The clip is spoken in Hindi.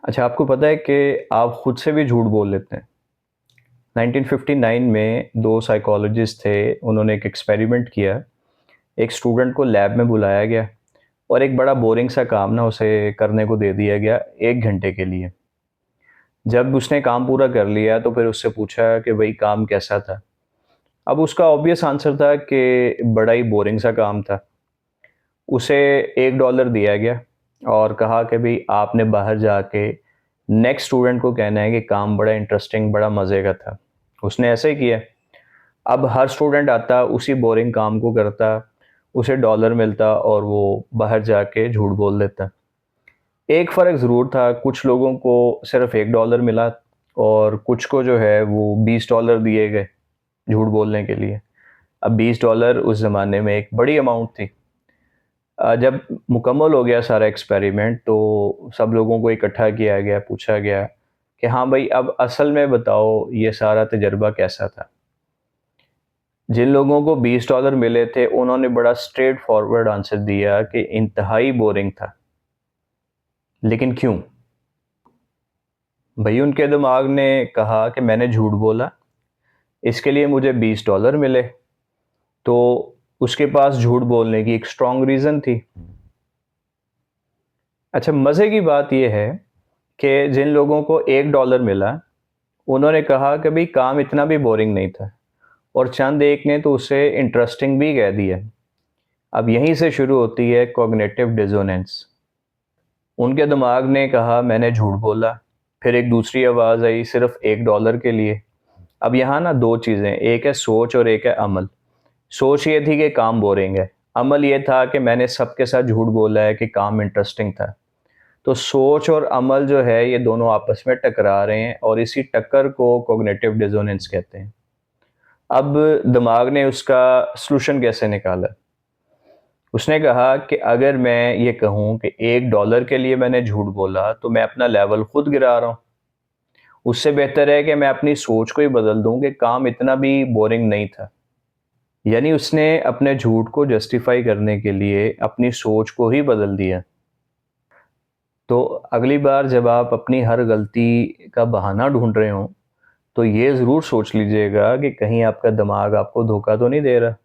अच्छा, आपको पता है कि आप खुद से भी झूठ बोल लेते हैं। 1959 में दो साइकोलॉजिस्ट थे, उन्होंने एक एक्सपेरिमेंट किया। एक स्टूडेंट को लैब में बुलाया गया और एक बड़ा बोरिंग सा काम ना उसे करने को दे दिया गया 1 घंटे के लिए। जब उसने काम पूरा कर लिया तो फिर उससे पूछा कि भाई काम कैसा था। अब उसका ऑब्वियस आंसर था कि बड़ा ही बोरिंग सा काम था। उसे $1 दिया गया और कहा कि भाई आपने बाहर जाके नेक्स्ट स्टूडेंट को कहना है कि काम बड़ा इंटरेस्टिंग बड़ा मज़े का था। उसने ऐसे ही किया। अब हर स्टूडेंट आता उसी बोरिंग काम को करता, उसे डॉलर मिलता और वो बाहर जाके झूठ बोल देता। एक फ़र्क ज़रूर था, कुछ लोगों को सिर्फ $1 मिला और कुछ को जो है वो $20 दिए गए झूठ बोलने के लिए। अब $20 उस ज़माने में एक बड़ी अमाउंट थी। जब मुकम्मल हो गया सारा एक्सपेरिमेंट तो सब लोगों को इकट्ठा किया गया, पूछा गया कि हाँ भाई अब असल में बताओ ये सारा तजर्बा कैसा था। जिन लोगों को $20 मिले थे उन्होंने बड़ा स्ट्रेट फॉरवर्ड आंसर दिया कि इंतहाई बोरिंग था। लेकिन क्यों? भाई उनके दिमाग ने कहा कि मैंने झूठ बोला, इसके लिए मुझे $20 मिले। तो उसके पास झूठ बोलने की एक स्ट्रॉन्ग रीज़न थी। अच्छा, मज़े की बात यह है कि जिन लोगों को $1 मिला, उन्होंने कहा कि भाई काम इतना भी बोरिंग नहीं था और चंद एक ने तो उसे इंटरेस्टिंग भी कह दिया। अब यहीं से शुरू होती है कॉग्निटिव डिसोनेंस। उनके दिमाग ने कहा मैंने झूठ बोला, फिर एक दूसरी आवाज़ आई सिर्फ $1 के लिए। अब यहाँ ना दो चीज़ें, एक है सोच और एक है अमल। सोच ये थी कि काम बोरिंग है, अमल ये था कि मैंने सबके साथ झूठ बोला है कि काम इंटरेस्टिंग था। तो सोच और अमल जो है ये दोनों आपस में टकरा रहे हैं और इसी टक्कर को कॉग्निटिव डिसोनेंस कहते हैं। अब दिमाग ने उसका सॉल्यूशन कैसे निकाला? उसने कहा कि अगर मैं ये कहूँ कि $1 के लिए मैंने झूठ बोला तो मैं अपना लेवल खुद गिरा रहा हूँ। उससे बेहतर है कि मैं अपनी सोच को ही बदल दूँ कि काम इतना भी बोरिंग नहीं था। यानी उसने अपने झूठ को जस्टिफाई करने के लिए अपनी सोच को ही बदल दिया। तो अगली बार जब आप अपनी हर गलती का बहाना ढूंढ रहे हो तो ये ज़रूर सोच लीजिएगा कि कहीं आपका दिमाग आपको धोखा तो नहीं दे रहा।